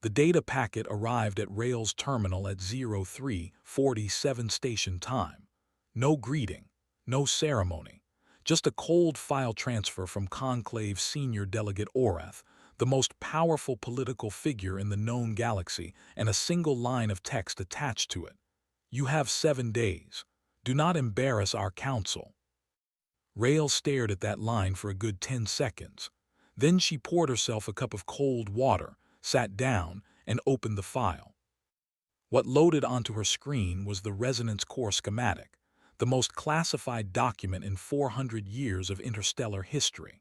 The data packet arrived at Rail's terminal at 03:47 station time. No greeting, no ceremony, just a cold file transfer from Conclave's senior delegate Orath, the most powerful political figure in the known galaxy, and a single line of text attached to it. "You have 7 days. Do not embarrass our council." Rail stared at that line for a good 10 seconds. Then she poured herself a cup of cold water, sat down, and opened the file. What loaded onto her screen was the resonance core schematic, the most classified document in 400 years of interstellar history.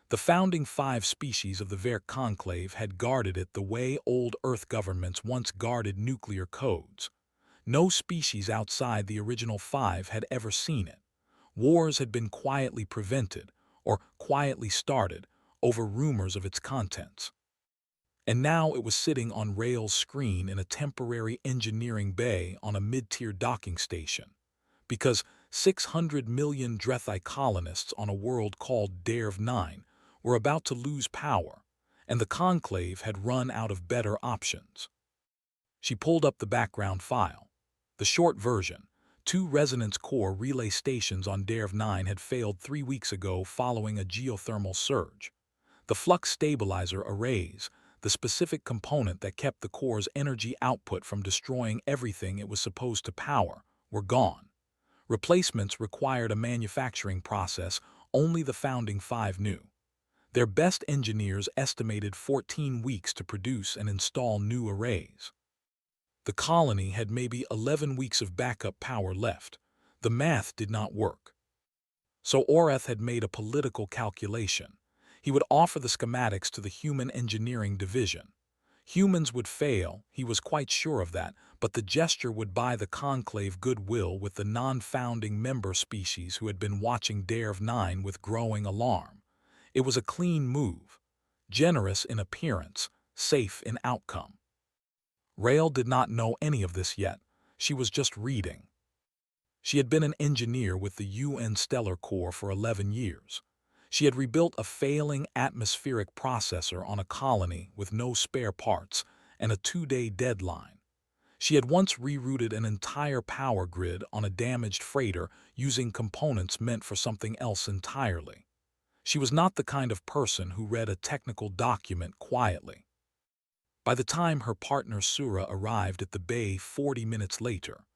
The founding 5 species of the Verk Conclave had guarded it the way old Earth governments once guarded nuclear codes. No species outside the original 5 had ever seen it. Wars had been quietly prevented, or quietly started, over rumors of its contents. And now it was sitting on Rail's screen in a temporary engineering bay on a mid-tier docking station. Because 600 million Drethi colonists on a world called Derv 9 were about to lose power, and the Conclave had run out of better options. She pulled up the background file. The short version: 2 resonance core relay stations on Derv 9 had failed 3 weeks ago following a geothermal surge. The flux stabilizer arrays, the specific component that kept the core's energy output from destroying everything it was supposed to power, were gone. Replacements required a manufacturing process only the founding 5 knew. Their best engineers estimated 14 weeks to produce and install new arrays. The colony had maybe 11 weeks of backup power left. The math did not work. So Orath had made a political calculation. He would offer the schematics to the Human Engineering Division. Humans would fail, he was quite sure of that, but the gesture would buy the Conclave goodwill with the non-founding member species who had been watching Derv 9 with growing alarm. It was a clean move, generous in appearance, safe in outcome. Rail did not know any of this yet. She was just reading. She had been an engineer with the UN Stellar Corps for 11 years. She had rebuilt a failing atmospheric processor on a colony with no spare parts and a 2-day deadline. She had once rerouted an entire power grid on a damaged freighter using components meant for something else entirely. She was not the kind of person who read a technical document quietly. By the time her partner Sura arrived at the bay 40 minutes later,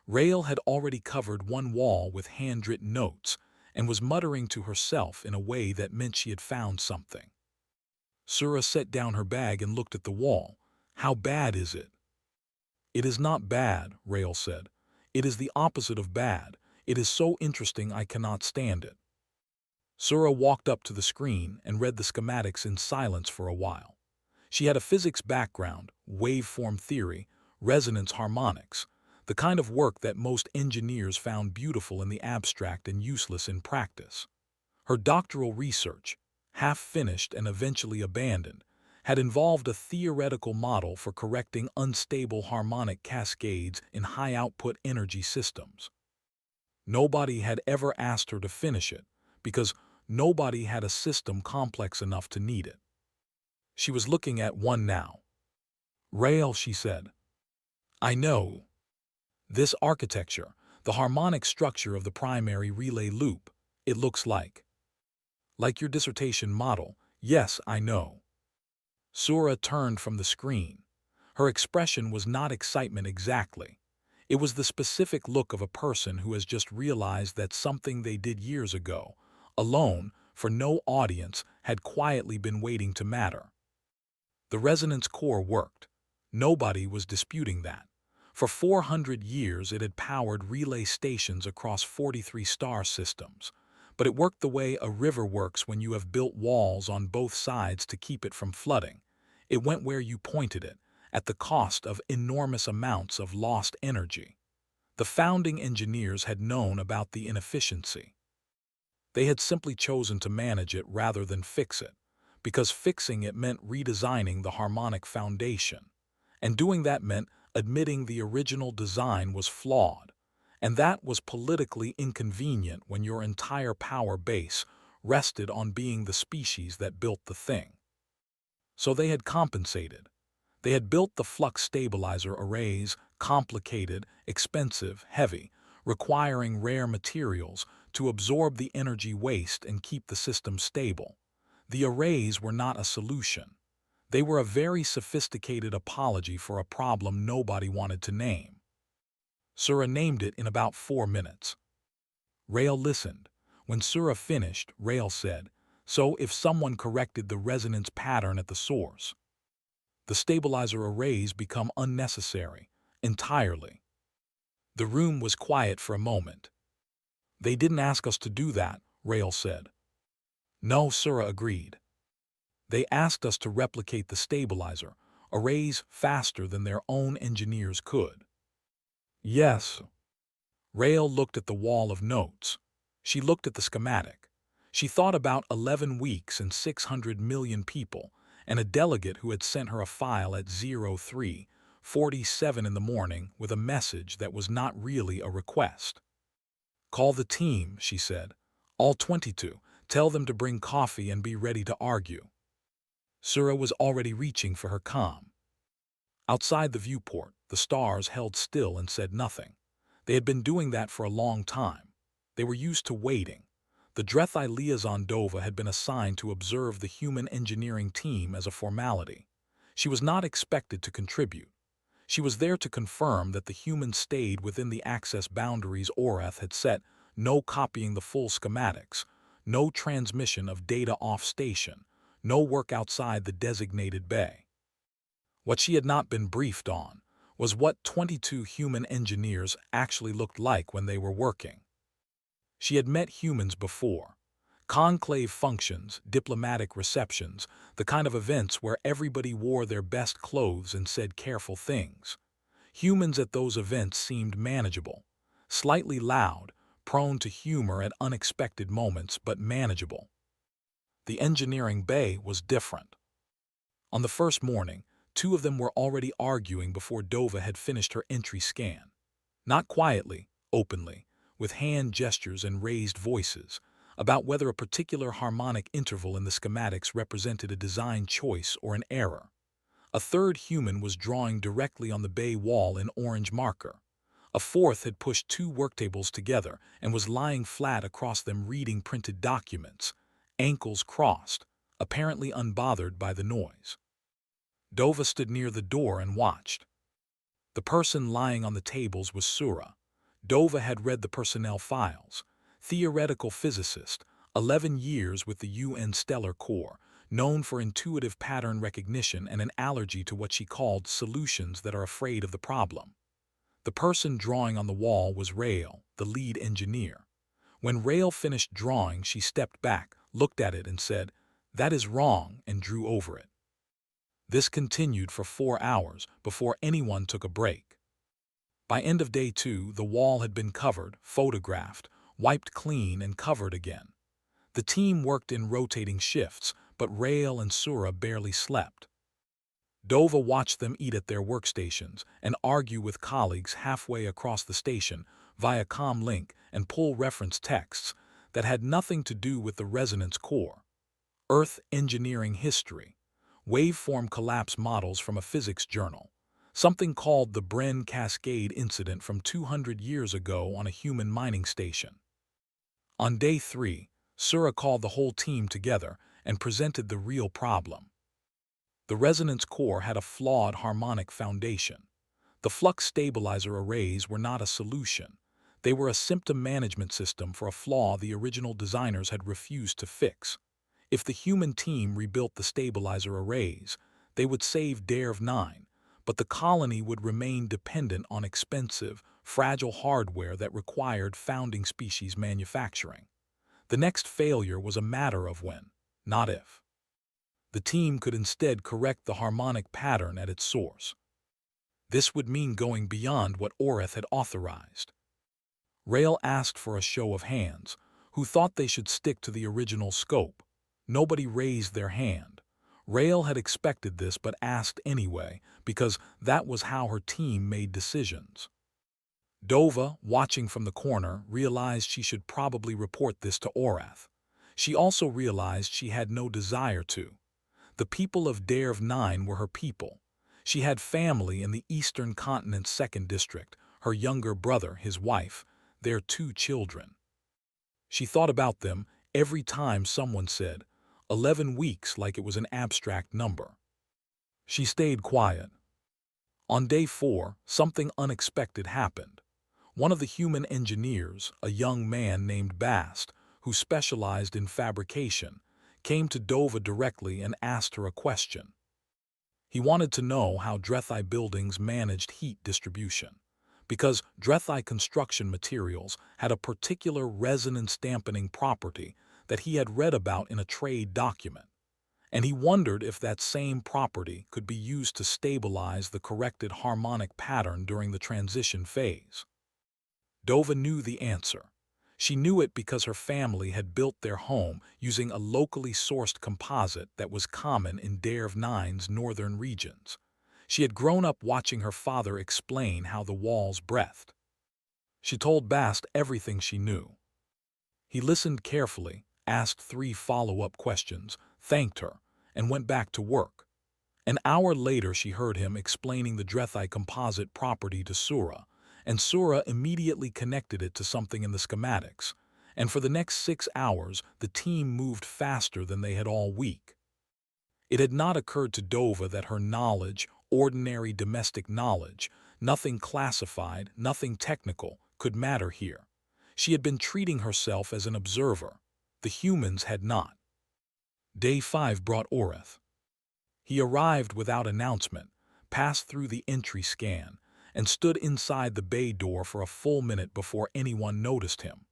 Rail had already covered one wall with handwritten notes and was muttering to herself in a way that meant she had found something. Sura set down her bag and looked at the wall. "How bad is it?" "It is not bad," Rail said. "It is the opposite of bad. It is so interesting I cannot stand it." Sura walked up to the screen and read the schematics in silence for a while. She had a physics background, waveform theory, resonance harmonics, the kind of work that most engineers found beautiful in the abstract and useless in practice. Her doctoral research, half-finished and eventually abandoned, had involved a theoretical model for correcting unstable harmonic cascades in high-output energy systems. Nobody had ever asked her to finish it, because nobody had a system complex enough to need it. She was looking at one now. "Rail," she said. "I know. This architecture, the harmonic structure of the primary relay loop, it looks like your dissertation model. Yes, I know." Sura turned from the screen. Her expression was not excitement exactly. It was the specific look of a person who has just realized that something they did years ago, alone, for no audience, had quietly been waiting to matter. The resonance core worked. Nobody was disputing that. For 400 years it had powered relay stations across 43 star systems. But it worked the way a river works when you have built walls on both sides to keep it from flooding. It went where you pointed it, at the cost of enormous amounts of lost energy. The founding engineers had known about the inefficiency. They had simply chosen to manage it rather than fix it, because fixing it meant redesigning the harmonic foundation. And doing that meant admitting the original design was flawed, and that was politically inconvenient when your entire power base rested on being the species that built the thing. So they had compensated. They had built the flux stabilizer arrays, complicated, expensive, heavy, requiring rare materials to absorb the energy waste and keep the system stable. The arrays were not a solution. They were a very sophisticated apology for a problem nobody wanted to name. Sura named it in about 4 minutes. Rael listened. When Sura finished, Rael said, "So if someone corrected the resonance pattern at the source, the stabilizer arrays become unnecessary, entirely." The room was quiet for a moment. "They didn't ask us to do that," Rael said. "No," Sura agreed. "They asked us to replicate the stabilizer arrays faster than their own engineers could." "Yes." Rael looked at the wall of notes. She looked at the schematic. She thought about 11 weeks and 600 million people, and a delegate who had sent her a file at 03:47 in the morning with a message that was not really a request. "Call the team," she said. "All 22. Tell them to bring coffee and be ready to argue." Sura was already reaching for her comm. Outside the viewport, the stars held still and said nothing. They had been doing that for a long time. They were used to waiting. The Drethi liaison Dova had been assigned to observe the human engineering team as a formality. She was not expected to contribute. She was there to confirm that the humans stayed within the access boundaries Orath had set, no copying the full schematics, no transmission of data off-station, no work outside the designated bay. What she had not been briefed on was what 22 human engineers actually looked like when they were working. She had met humans before. Conclave functions, diplomatic receptions, the kind of events where everybody wore their best clothes and said careful things. Humans at those events seemed manageable, slightly loud, prone to humor at unexpected moments, but manageable. The engineering bay was different. On the first morning, 2 of them were already arguing before Dova had finished her entry scan. Not quietly, openly, with hand gestures and raised voices, about whether a particular harmonic interval in the schematics represented a design choice or an error. A third human was drawing directly on the bay wall in orange marker. A fourth had pushed 2 worktables together and was lying flat across them reading printed documents, ankles crossed, apparently unbothered by the noise. Dova stood near the door and watched. The person lying on the tables was Sura. Dova had read the personnel files. Theoretical physicist, 11 years with the UN Stellar Corps, known for intuitive pattern recognition and an allergy to what she called solutions that are afraid of the problem. The person drawing on the wall was Rael, the lead engineer. When Rael finished drawing, she stepped back, looked at it and said, "That is wrong," and drew over it. This continued for 4 hours before anyone took a break. By end of day 2, the wall had been covered, photographed, wiped clean and covered again. The team worked in rotating shifts, but Rael and Sura barely slept. Dova watched them eat at their workstations and argue with colleagues halfway across the station via comm link and pull reference texts that had nothing to do with the resonance core. Earth engineering history, waveform collapse models from a physics journal, something called the Bren Cascade incident from 200 years ago on a human mining station. On day 3, Sura called the whole team together and presented the real problem. The resonance core had a flawed harmonic foundation. The flux stabilizer arrays were not a solution. They were a symptom management system for a flaw the original designers had refused to fix. If the human team rebuilt the stabilizer arrays, they would save DARE-9, but the colony would remain dependent on expensive, fragile hardware that required founding species manufacturing. The next failure was a matter of when, not if. The team could instead correct the harmonic pattern at its source. This would mean going beyond what Oreth had authorized. Rael asked for a show of hands, who thought they should stick to the original scope. Nobody raised their hand. Rael had expected this but asked anyway, because that was how her team made decisions. Dova, watching from the corner, realized she should probably report this to Orath. She also realized she had no desire to. The people of DARE-9 were her people. She had family in the Eastern Continent's 2nd District, her younger brother, his wife, their 2 children. She thought about them every time someone said 11 weeks like it was an abstract number. She stayed quiet. On day 4, something unexpected happened. One of the human engineers, a young man named Bast, who specialized in fabrication, came to Dova directly and asked her a question. He wanted to know how Drethi buildings managed heat distribution, because Drethi construction materials had a particular resonance-dampening property that he had read about in a trade document, and he wondered if that same property could be used to stabilize the corrected harmonic pattern during the transition phase. Dova knew the answer. She knew it because her family had built their home using a locally sourced composite that was common in Derv 9's northern regions. She had grown up watching her father explain how the walls breathed. She told Bast everything she knew. He listened carefully, asked 3 follow-up questions, thanked her, and went back to work. An hour later she heard him explaining the Drethi composite property to Sura, and Sura immediately connected it to something in the schematics, and for the next 6 hours the team moved faster than they had all week. It had not occurred to Dova that her knowledge, ordinary domestic knowledge, nothing classified, nothing technical, could matter here. She had been treating herself as an observer. The humans had not. Day 5 brought Oreth. He arrived without announcement, passed through the entry scan, and stood inside the bay door for a full minute before anyone noticed him.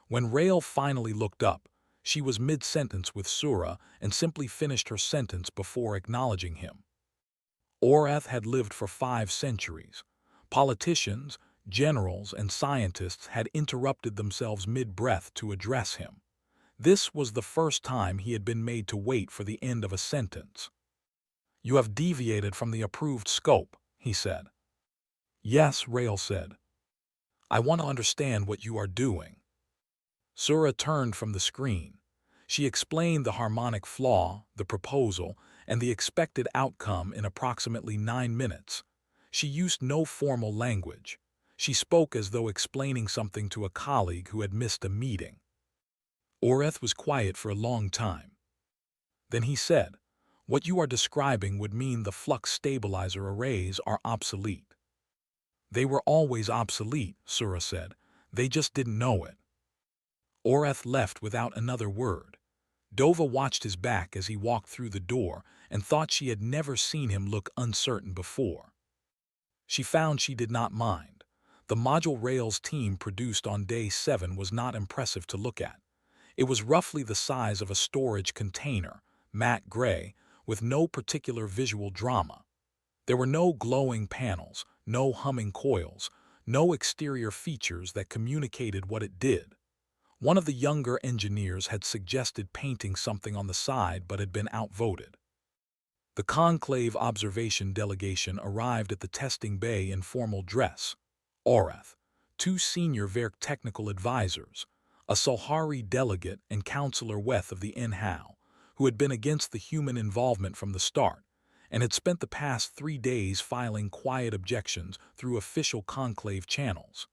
When Rael finally looked up, she was mid-sentence with Sura and simply finished her sentence before acknowledging him. Oreth had lived for 5 centuries. Politicians, generals, and scientists had interrupted themselves mid-breath to address him. This was the first time he had been made to wait for the end of a sentence. "You have deviated from the approved scope," he said. "Yes," Rael said. "I want to understand what you are doing." Sura turned from the screen. She explained the harmonic flaw, the proposal, and the expected outcome in approximately 9 minutes. She used no formal language. She spoke as though explaining something to a colleague who had missed a meeting. Oreth was quiet for a long time. Then he said, "What you are describing would mean the flux stabilizer arrays are obsolete." "They were always obsolete," Sura said. "They just didn't know it." Oreth left without another word. Dova watched his back as he walked through the door and thought she had never seen him look uncertain before. She found she did not mind. The module Rail's team produced on day 7 was not impressive to look at. It was roughly the size of a storage container, matte gray, with no particular visual drama. There were no glowing panels, no humming coils, no exterior features that communicated what it did. One of the younger engineers had suggested painting something on the side but had been outvoted. The conclave observation delegation arrived at the testing bay in formal dress. Oreth, 2 senior Verk technical advisors, a Solhari delegate and Councillor Weth of the Inhao, who had been against the human involvement from the start, and had spent the past 3 days filing quiet objections through official conclave channels.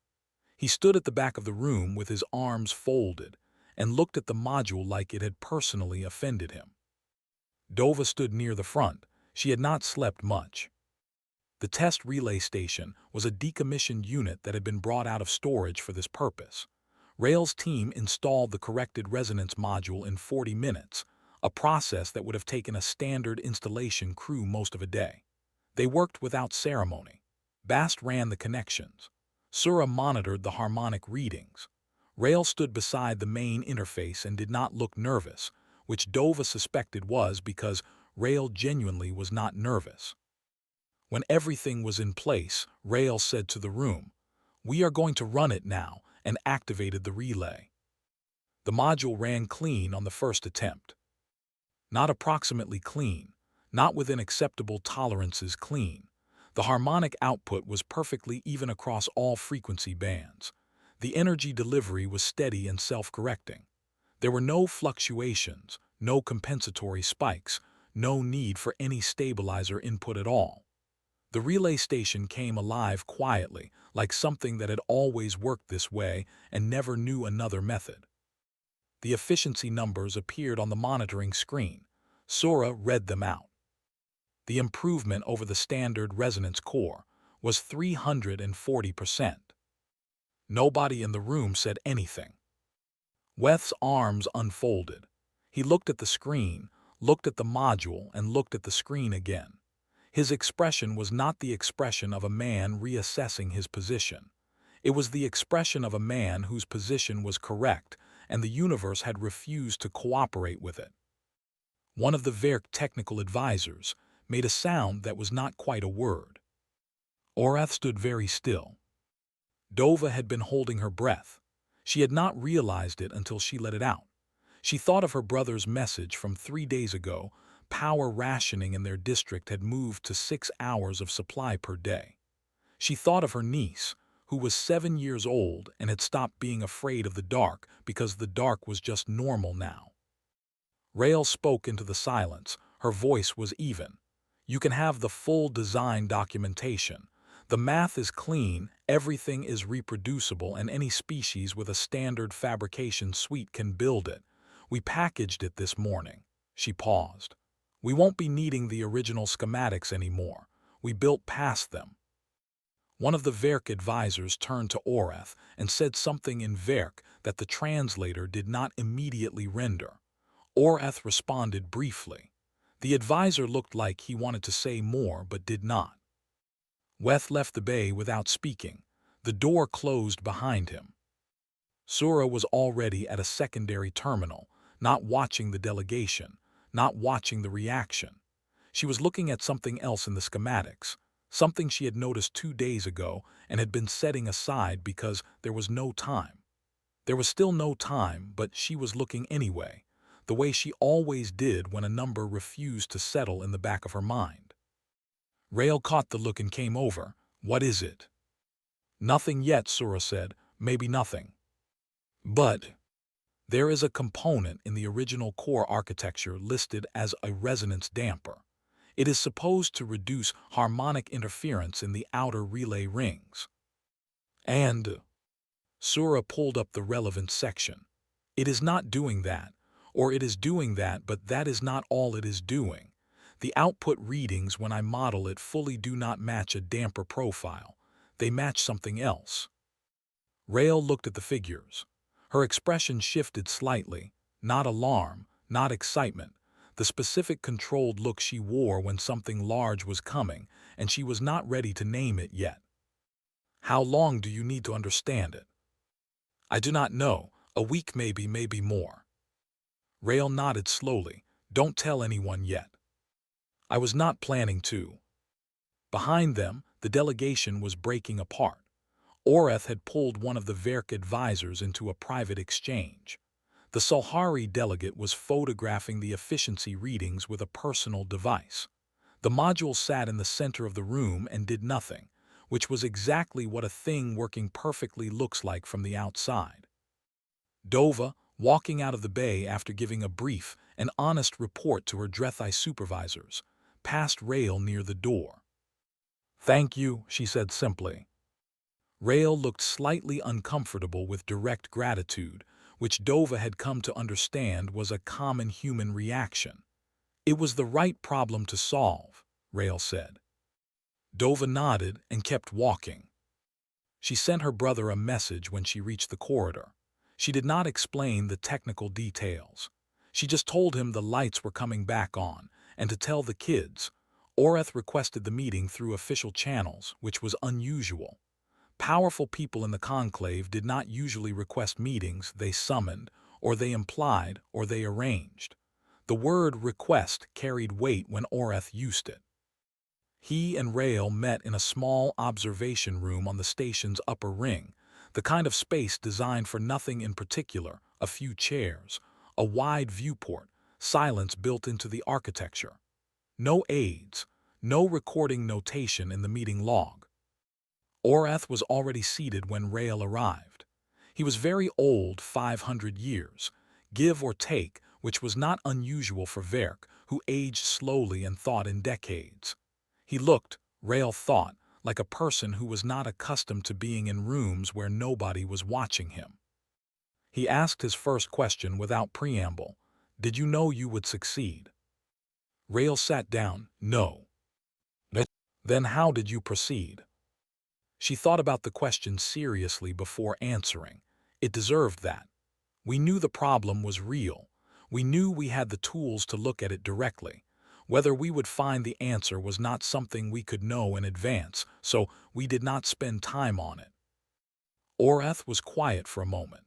He stood at the back of the room with his arms folded and looked at the module like it had personally offended him. Dova stood near the front. She had not slept much. The test relay station was a decommissioned unit that had been brought out of storage for this purpose. Rail's team installed the corrected resonance module in 40 minutes, a process that would have taken a standard installation crew most of a day. They worked without ceremony. Bast ran the connections. Sura monitored the harmonic readings. Rail stood beside the main interface and did not look nervous, which Dova suspected was because Rail genuinely was not nervous. When everything was in place, Rail said to the room, "We are going to run it now," and activated the relay. The module ran clean on the first attempt. Not approximately clean, not within acceptable tolerances clean. The harmonic output was perfectly even across all frequency bands. The energy delivery was steady and self-correcting. There were no fluctuations, no compensatory spikes, no need for any stabilizer input at all. The relay station came alive quietly, like something that had always worked this way and never knew another method. The efficiency numbers appeared on the monitoring screen. Sora read them out. The improvement over the standard resonance core was 340%. Nobody in the room said anything. Weth's arms unfolded. He looked at the screen, looked at the module, and looked at the screen again. His expression was not the expression of a man reassessing his position. It was the expression of a man whose position was correct, and the universe had refused to cooperate with it. One of the Verk technical advisors made a sound that was not quite a word. Orath stood very still. Dova had been holding her breath. She had not realized it until she let it out. She thought of her brother's message from 3 days ago. Power rationing in their district had moved to 6 hours of supply per day. She thought of her niece, who was 7 years old and had stopped being afraid of the dark because the dark was just normal now. Rael spoke into the silence. Her voice was even. You can have the full design documentation. The math is clean, everything is reproducible, and any species with a standard fabrication suite can build it. We packaged it this morning. She paused. We won't be needing the original schematics anymore. We built past them. One of the Verk advisors turned to Orath and said something in Verk that the translator did not immediately render. Orath responded briefly. The advisor looked like he wanted to say more but did not. Weth left the bay without speaking. The door closed behind him. Sura was already at a secondary terminal, not watching the delegation, not watching the reaction. She was looking at something else in the schematics, something she had noticed 2 days ago and had been setting aside because there was no time. There was still no time, but she was looking anyway, the way she always did when a number refused to settle in the back of her mind. Rael caught the look and came over. What is it? Nothing yet, Sura said. Maybe nothing. But there is a component in the original core architecture listed as a resonance damper. It is supposed to reduce harmonic interference in the outer relay rings. And Sura pulled up the relevant section. It is not doing that, or it is doing that, but that is not all it is doing. The output readings when I model it fully do not match a damper profile. They match something else. Rael looked at the figures. Her expression shifted slightly, not alarm, not excitement, the specific controlled look she wore when something large was coming, and she was not ready to name it yet. How long do you need to understand it? I do not know. A week maybe, maybe more. Rael nodded slowly. Don't tell anyone yet. I was not planning to. Behind them, the delegation was breaking apart. Orath had pulled one of the Verk advisors into a private exchange. The Sulhari delegate was photographing the efficiency readings with a personal device. The module sat in the center of the room and did nothing, which was exactly what a thing working perfectly looks like from the outside. Dova, walking out of the bay after giving a brief and honest report to her Drethi supervisors, passed Rael near the door. Thank you, she said simply. Rael looked slightly uncomfortable with direct gratitude, which Dova had come to understand was a common human reaction. It was the right problem to solve, Rael said. Dova nodded and kept walking. She sent her brother a message when she reached the corridor. She did not explain the technical details. She just told him the lights were coming back on, and to tell the kids. Orath requested the meeting through official channels, which was unusual. Powerful people in the conclave did not usually request meetings. They summoned, or they implied, or they arranged. The word request carried weight when Orath used it. He and Rael met in a small observation room on the station's upper ring, the kind of space designed for nothing in particular, a few chairs, a wide viewport, silence built into the architecture. No aids, no recording notation in the meeting log. Orath was already seated when Rael arrived. He was very old, 500 years, give or take, which was not unusual for Verk, who aged slowly and thought in decades. He looked, Rail thought, like a person who was not accustomed to being in rooms where nobody was watching him. He asked his first question without preamble. Did you know you would succeed? Rail sat down. No. Then how did you proceed? She thought about the question seriously before answering. It deserved that. We knew the problem was real. We knew we had the tools to look at it directly. Whether we would find the answer was not something we could know in advance, so we did not spend time on it. Orath was quiet for a moment.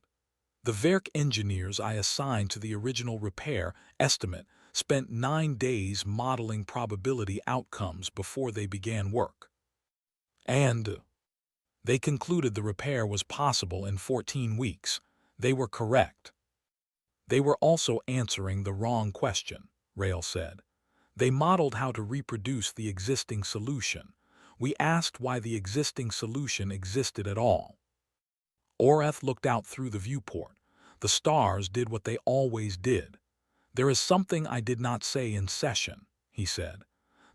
The Verk engineers I assigned to the original repair estimate spent 9 days modeling probability outcomes before they began work. And they concluded the repair was possible in 14 weeks. They were correct. They were also answering the wrong question, Rail said. They modeled how to reproduce the existing solution. We asked why the existing solution existed at all. Orath looked out through the viewport. The stars did what they always did. There is something I did not say in session, he said.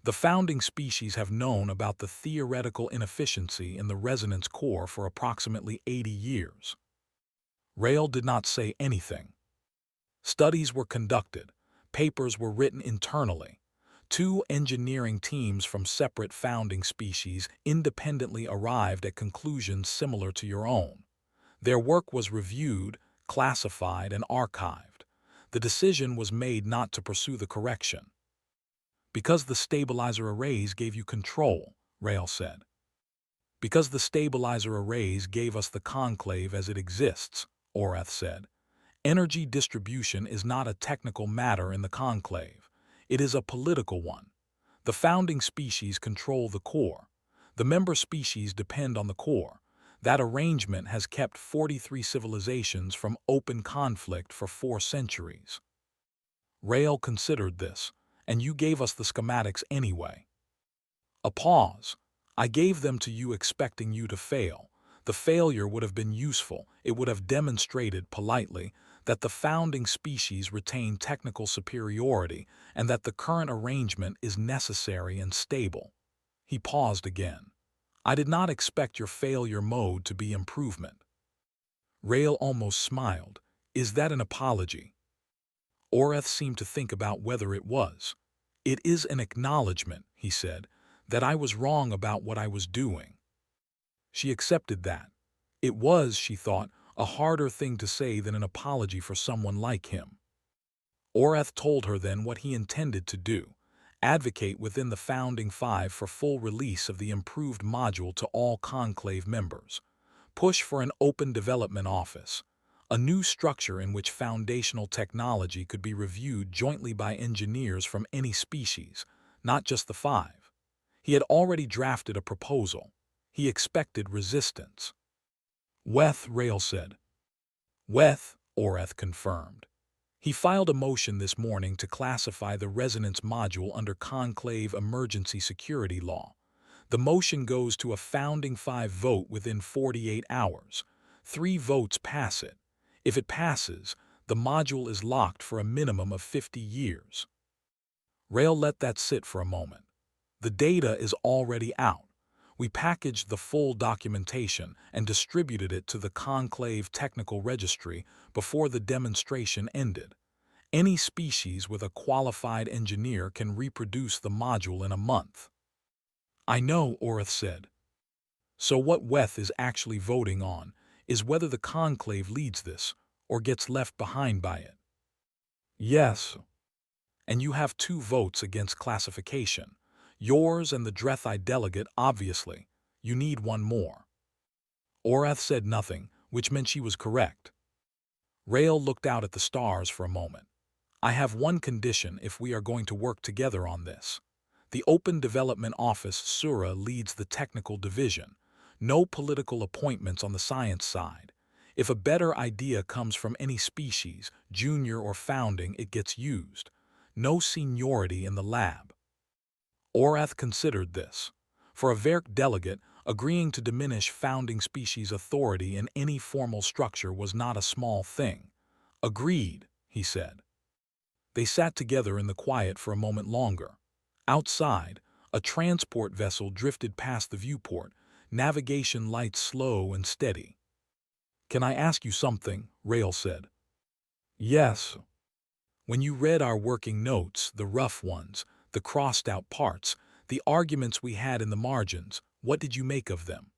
The founding species have known about the theoretical inefficiency in the resonance core for approximately 80 years. Rail did not say anything. Studies were conducted. Papers were written internally. 2 engineering teams from separate founding species independently arrived at conclusions similar to your own. Their work was reviewed, classified, and archived. The decision was made not to pursue the correction. Because the stabilizer arrays gave you control, Rail said. Because the stabilizer arrays gave us the conclave as it exists, Orath said. Energy distribution is not a technical matter in the conclave. It is a political one. The founding species control the core. The member species depend on the core. That arrangement has kept 43 civilizations from open conflict for 4 centuries. Rail considered this, and you gave us the schematics anyway. A pause. I gave them to you expecting you to fail. The failure would have been useful. It would have demonstrated politely that the founding species retain technical superiority and that the current arrangement is necessary and stable. He paused again. I did not expect your failure mode to be improvement. Rail almost smiled. Is that an apology? Orath seemed to think about whether it was. It is an acknowledgement, he said, that I was wrong about what I was doing. She accepted that. It was, she thought, a harder thing to say than an apology for someone like him. Orath told her then what he intended to do. Advocate within the Founding Five for full release of the improved module to all conclave members. Push for an open development office. A new structure in which foundational technology could be reviewed jointly by engineers from any species, not just the 5. He had already drafted a proposal. He expected resistance. Weth, Rail said. Weth, Orath confirmed. He filed a motion this morning to classify the resonance module under conclave emergency security law. The motion goes to a Founding Five vote within 48 hours. 3 votes pass it. If it passes, the module is locked for a minimum of 50 years. Rail let that sit for a moment. The data is already out. We packaged the full documentation and distributed it to the Conclave Technical Registry before the demonstration ended. Any species with a qualified engineer can reproduce the module in a month. I know, Orath said. So what Weth is actually voting on is whether the Conclave leads this or gets left behind by it. Yes. And you have 2 votes against classification. Yours and the Drethai delegate, obviously. You need 1 more. Orath said nothing, which meant she was correct. Rail looked out at the stars for a moment. I have 1 condition if we are going to work together on this. The Open Development Office Sura leads the technical division. No political appointments on the science side. If a better idea comes from any species, junior or founding, it gets used. No seniority in the lab. Orath considered this. For a Verk delegate, agreeing to diminish founding species authority in any formal structure was not a small thing. Agreed, he said. They sat together in the quiet for a moment longer. Outside, A transport vessel drifted past the viewport, navigation lights slow and steady. "Can I ask you something?" Rail said. "Yes." "When you read our working notes, the rough ones, the crossed-out parts, the arguments we had in the margins, what did you make of them?"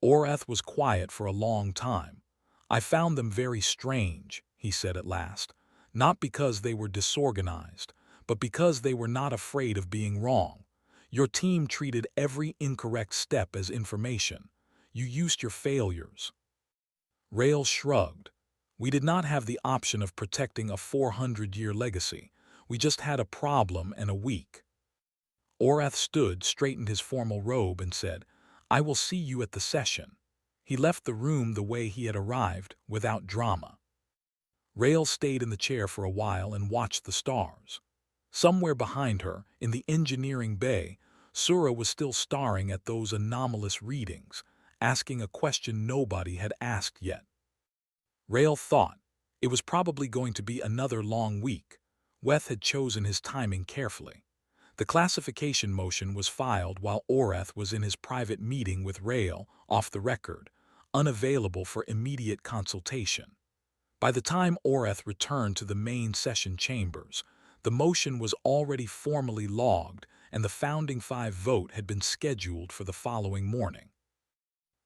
Orath was quiet for a long time. "I found them very strange," he said at last, "not because they were disorganized, but because they were not afraid of being wrong. Your team treated every incorrect step as information. You used your failures." Rail shrugged. "We did not have the option of protecting a 400-year legacy. We just had a problem and a week." Orath stood, straightened his formal robe, and said, "I will see you at the session." He left the room the way he had arrived, without drama. Rail stayed in the chair for a while and watched the stars. Somewhere behind her, in the engineering bay, Sura was still staring at those anomalous readings, asking a question nobody had asked yet. Rail thought it was probably going to be another long week. Weth had chosen his timing carefully. The classification motion was filed while Orath was in his private meeting with Rail, off the record, unavailable for immediate consultation. By the time Orath returned to the main session chambers, the motion was already formally logged and the Founding Five vote had been scheduled for the following morning.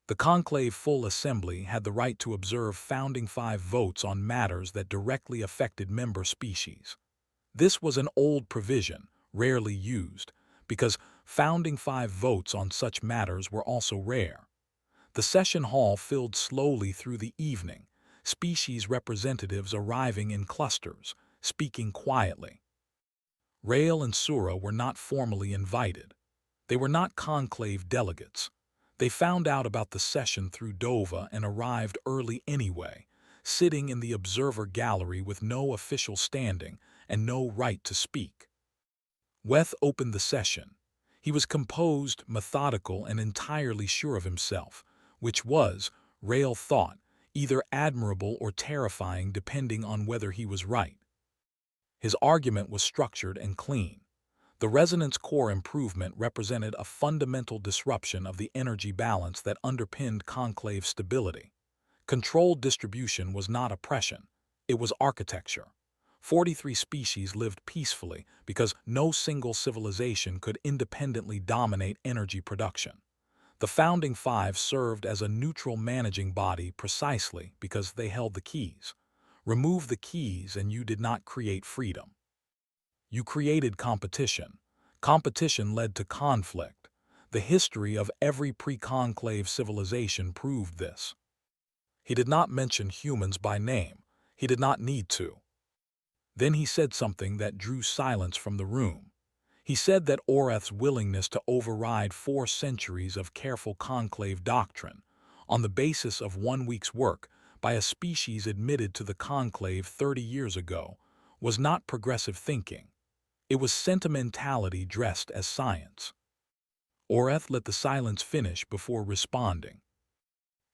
The conclave full assembly had the right to observe Founding Five votes on matters that directly affected member species. This was an old provision, rarely used, because Founding Five votes on such matters were also rare. The session hall filled slowly through the evening, species representatives arriving in clusters, speaking quietly. Rail and Sura were not formally invited. They were not conclave delegates. They found out about the session through Dova and arrived early anyway, sitting in the observer gallery with no official standing and no right to speak. Weth opened the session. He was composed, methodical, and entirely sure of himself, which was, Rail thought, either admirable or terrifying depending on whether he was right. His argument was structured and clean. The resonance core improvement represented a fundamental disruption of the energy balance that underpinned conclave stability. Controlled distribution was not oppression, it was architecture. 43 species lived peacefully because no single civilization could independently dominate energy production. The Founding Five served as a neutral managing body precisely because they held the keys. Remove the keys and you did not create freedom. You created competition. Competition led to conflict. The history of every pre-conclave civilization proved this. He did not mention humans by name. He did not need to. Then he said something that drew silence from the room. He said that Orath's willingness to override 4 centuries of careful conclave doctrine, on the basis of 1 week's work by a species admitted to the conclave 30 years ago, was not progressive thinking. It was sentimentality dressed as science. Orath let the silence finish before responding.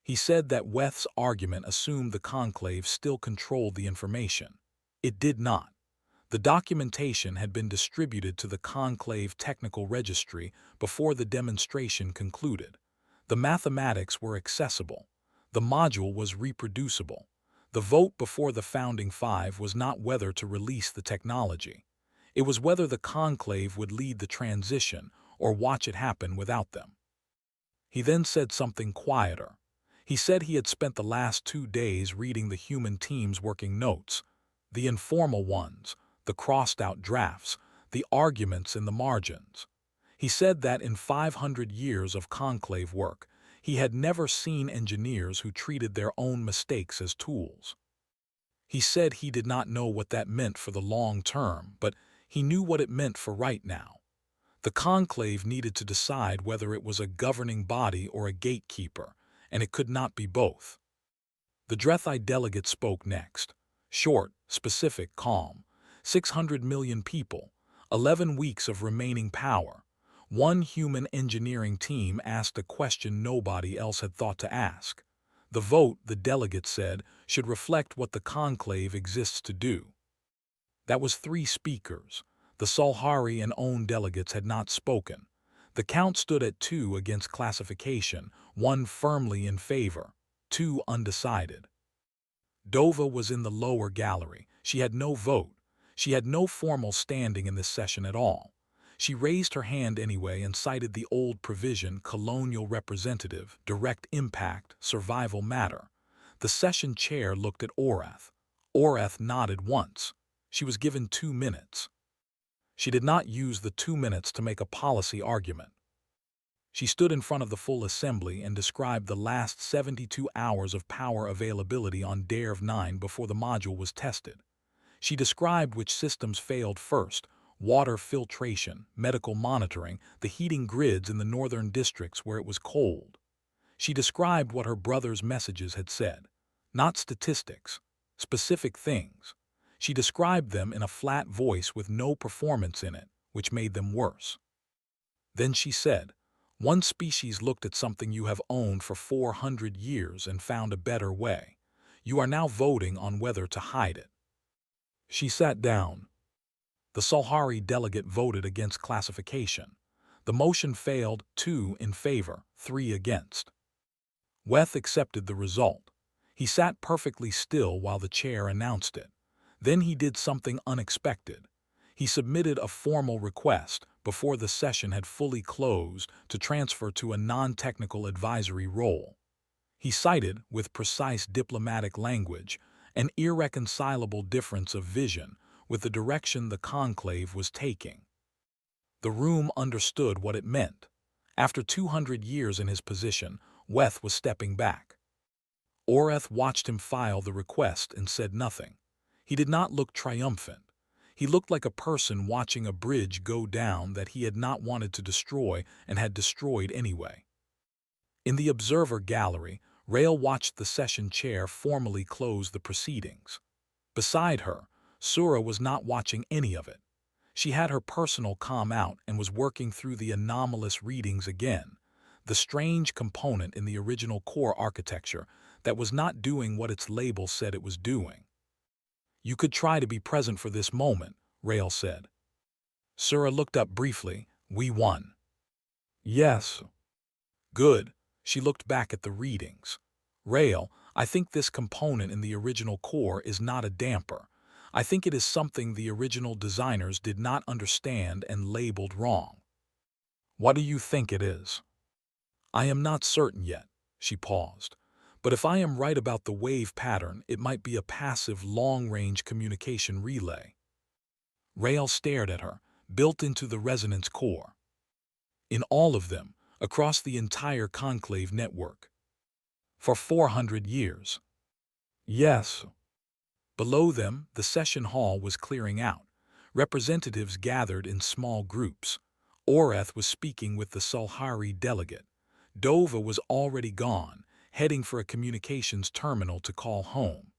He said that Weth's argument assumed the conclave still controlled the information. It did not. The documentation had been distributed to the conclave technical registry before the demonstration concluded. The mathematics were accessible. The module was reproducible. The vote before the Founding Five was not whether to release the technology. It was whether the conclave would lead the transition or watch it happen without them. He then said something quieter. He said he had spent the last 2 days reading the human team's working notes, the informal ones, the crossed-out drafts, the arguments in the margins. He said that in 500 years of conclave work, he had never seen engineers who treated their own mistakes as tools. He said he did not know what that meant for the long term, but he knew what it meant for right now. The conclave needed to decide whether it was a governing body or a gatekeeper, and it could not be both. The Drethi delegate spoke next. Short, specific, calm. 600 million people, 11 weeks of remaining power. One human engineering team asked a question nobody else had thought to ask. The vote, the delegate said, should reflect what the conclave exists to do. That was 3 speakers. The Solhari and own delegates had not spoken. The count stood at 2 against classification, 1 firmly in favor, 2 undecided. Dova was in the lower gallery. She had no vote. She had no formal standing in this session at all. She raised her hand anyway and cited the old provision, colonial representative, direct impact, survival matter. The session chair looked at Orath. Orath nodded once. She was given 2 minutes. She did not use the 2 minutes to make a policy argument. She stood in front of the full assembly and described the last 72 hours of power availability on DARE 9 before the module was tested. She described which systems failed first: water filtration, medical monitoring, the heating grids in the northern districts where it was cold. She described what her brother's messages had said. Not statistics, specific things. She described them in a flat voice with no performance in it, which made them worse. Then she said, "One species looked at something you have owned for 400 years and found a better way. You are now voting on whether to hide it." She sat down. The Solhari delegate voted against classification. The motion failed, 2 in favor, 3 against. Weth accepted the result. He sat perfectly still while the chair announced it. Then he did something unexpected. He submitted a formal request, before the session had fully closed, to transfer to a non-technical advisory role. He cited, with precise diplomatic language, an irreconcilable difference of vision with the direction the conclave was taking. The room understood what it meant. After 200 years in his position, Weth was stepping back. Orath watched him file the request and said nothing. He did not look triumphant. He looked like a person watching a bridge go down that he had not wanted to destroy and had destroyed anyway. In the observer gallery, Rael watched the session chair formally close the proceedings. Beside her, Sura was not watching any of it. She had her personal comm out and was working through the anomalous readings again, the strange component in the original core architecture that was not doing what its label said it was doing. "You could try to be present for this moment," Rael said. Sura looked up briefly. "We won." "Yes." "Good." She looked back at the readings. "Rael, I think this component in the original core is not a damper. I think it is something the original designers did not understand and labeled wrong." "What do you think it is?" "I am not certain yet." She paused. "But if I am right about the wave pattern, it might be a passive long-range communication relay." Rael stared at her, built into the resonance core. "In all of them, across the entire conclave network. For 400 years. "Yes." Below them, the session hall was clearing out. Representatives gathered in small groups. Orath was speaking with the Solhari delegate. Dova was already gone, heading for a communications terminal to call home.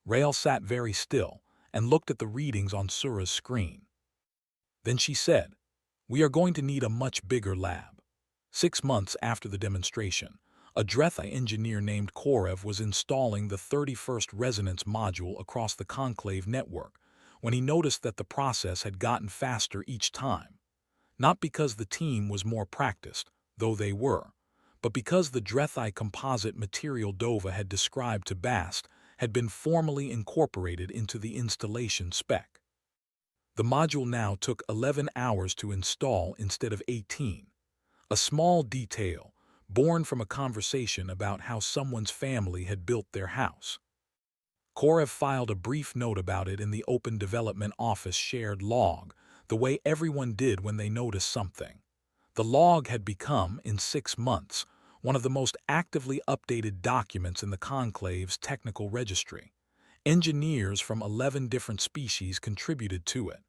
Rael sat very still and looked at the readings on Sura's screen. Then she said, "We are going to need a much bigger lab." 6 months after the demonstration, a Drethi engineer named Korev was installing the 31st resonance module across the conclave network when he noticed that the process had gotten faster each time. Not because the team was more practiced, though they were, but because the Drethi composite material Dova had described to Bast had been formally incorporated into the installation spec. The module now took 11 hours to install instead of 18. A small detail, born from a conversation about how someone's family had built their house. Korev filed a brief note about it in the Open Development Office shared log, the way everyone did when they noticed something. The log had become, in 6 months, one of the most actively updated documents in the conclave's technical registry. Engineers from 11 different species contributed to it.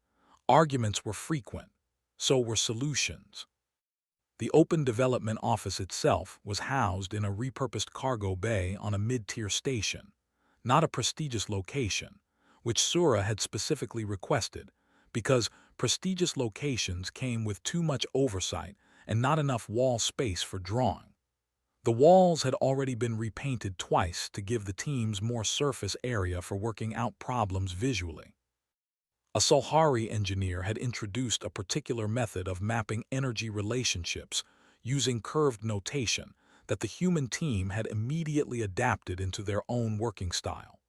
Arguments were frequent. So were solutions. The Open Development Office itself was housed in a repurposed cargo bay on a mid-tier station, not a prestigious location, which Sura had specifically requested, because prestigious locations came with too much oversight and not enough wall space for drawing. The walls had already been repainted twice to give the teams more surface area for working out problems visually. A Solhari engineer had introduced a particular method of mapping energy relationships using curved notation that the human team had immediately adapted into their own working style.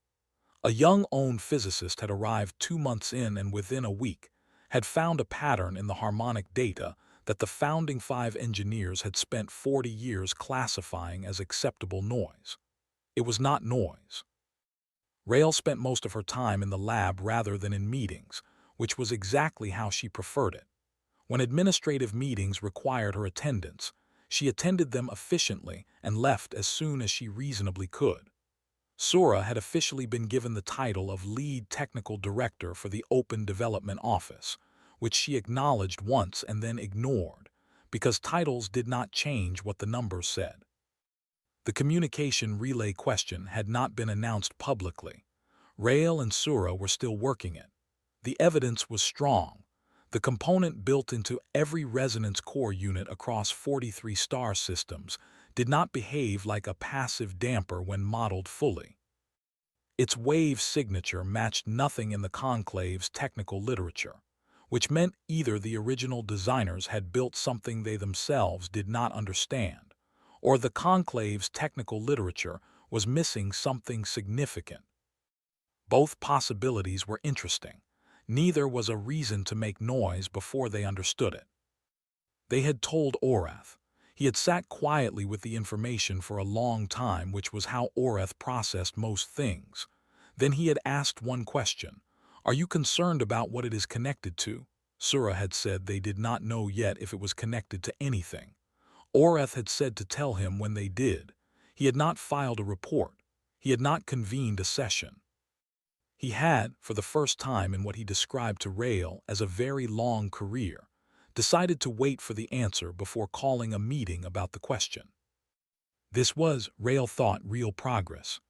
A young physicist had arrived 2 months in and within a week had found a pattern in the harmonic data that the founding 5 engineers had spent 40 years classifying as acceptable noise. It was not noise. Rael spent most of her time in the lab rather than in meetings, which was exactly how she preferred it. When administrative meetings required her attendance, she attended them efficiently and left as soon as she reasonably could. Sura had officially been given the title of Lead Technical Director for the Open Development Office, which she acknowledged once and then ignored, because titles did not change what the numbers said. The communication relay question had not been announced publicly. Rael and Sura were still working it. The evidence was strong. The component built into every resonance core unit across 43 star systems did not behave like a passive damper when modeled fully. Its wave signature matched nothing in the Conclave's technical literature, which meant either the original designers had built something they themselves did not understand, or the Conclave's technical literature was missing something significant. Both possibilities were interesting. Neither was a reason to make noise before they understood it. They had told Orath. He had sat quietly with the information for a long time, which was how Orath processed most things. Then he had asked one question. "Are you concerned about what it is connected to?" Sura had said they did not know yet if it was connected to anything. Orath had said to tell him when they did. He had not filed a report. He had not convened a session. He had, for the first time in what he described to Rael as a very long career, decided to wait for the answer before calling a meeting about the question. This was, Rael thought, real progress.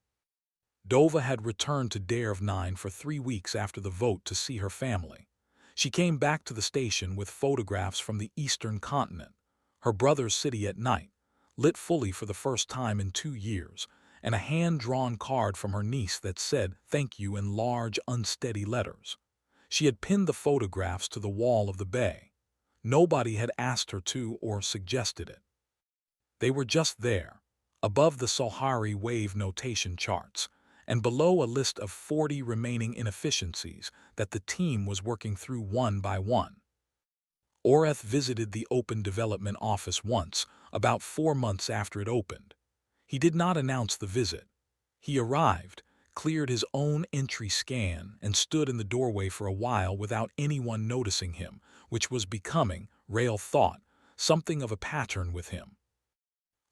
Dova had returned to Derv9 for 3 weeks after the vote to see her family. She came back to the station with photographs from the eastern continent, her brother's city at night, lit fully for the first time in 2 years, and a hand-drawn card from her niece that said "Thank you" in large, unsteady letters. She had pinned the photographs to the wall of the bay. Nobody had asked her to or suggested it. They were just there, above the Solhari wave notation charts, and below a list of 40 remaining inefficiencies that the team was working through one by one. Orath visited the Open Development Office once, about 4 months after it opened. He did not announce the visit. He arrived, cleared his own entry scan, and stood in the doorway for a while without anyone noticing him, which was becoming, Rael thought, something of a pattern with him.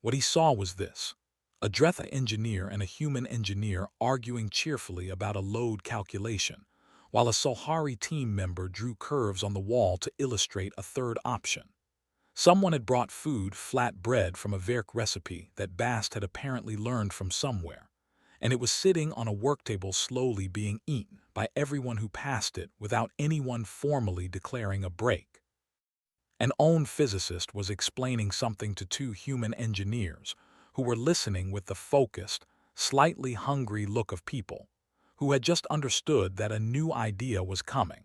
What he saw was this: a Dretha engineer and a human engineer arguing cheerfully about a load calculation, while a Solhari team member drew curves on the wall to illustrate a third option. Someone had brought food, flat bread, from a Verk recipe that Bast had apparently learned from somewhere, and it was sitting on a worktable slowly being eaten by everyone who passed it without anyone formally declaring a break. An physicist was explaining something to 2 human engineers who were listening with the focused, slightly hungry look of people who had just understood that a new idea was coming.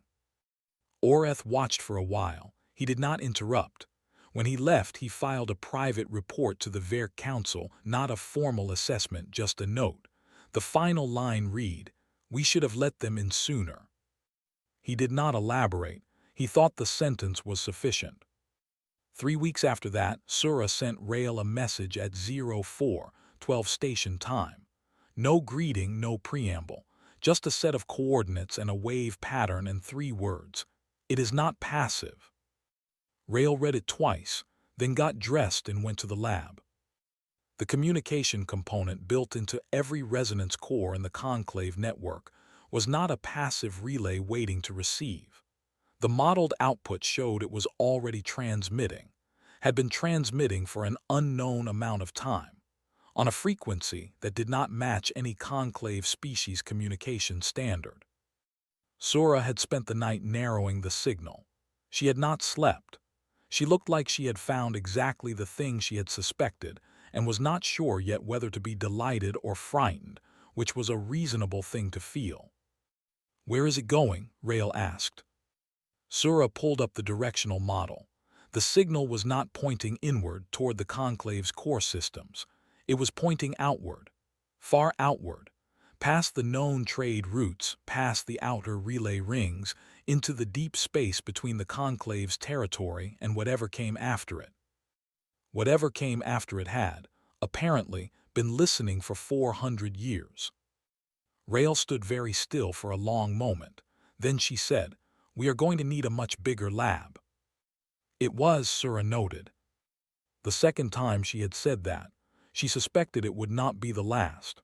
Orath watched for a while. He did not interrupt. When he left, he filed a private report to the Verk Council, not a formal assessment, just a note. The final line read, "We should have let them in sooner." He did not elaborate. He thought the sentence was sufficient. 3 weeks after that, Sura sent Rael a message at 04:12 station time. No greeting, no preamble, just a set of coordinates and a wave pattern and 3 words. "It is not passive." Rael read it twice, then got dressed and went to the lab. The communication component built into every resonance core in the conclave network was not a passive relay waiting to receive. The modeled output showed it was already transmitting, had been transmitting for an unknown amount of time, on a frequency that did not match any conclave species communication standard. Sura had spent the night narrowing the signal. She had not slept. She looked like she had found exactly the thing she had suspected and was not sure yet whether to be delighted or frightened, which was a reasonable thing to feel. "Where is it going?" Rail asked. Sura pulled up the directional model. The signal was not pointing inward toward the Conclave's core systems. It was pointing outward, far outward, past the known trade routes, past the outer relay rings, into the deep space between the Conclave's territory and whatever came after it. Whatever came after it had, apparently, been listening for 400 years. Rail stood very still for a long moment. Then she said, "We are going to need a much bigger lab." It was, Sura noted. The second time she had said that. She suspected it would not be the last.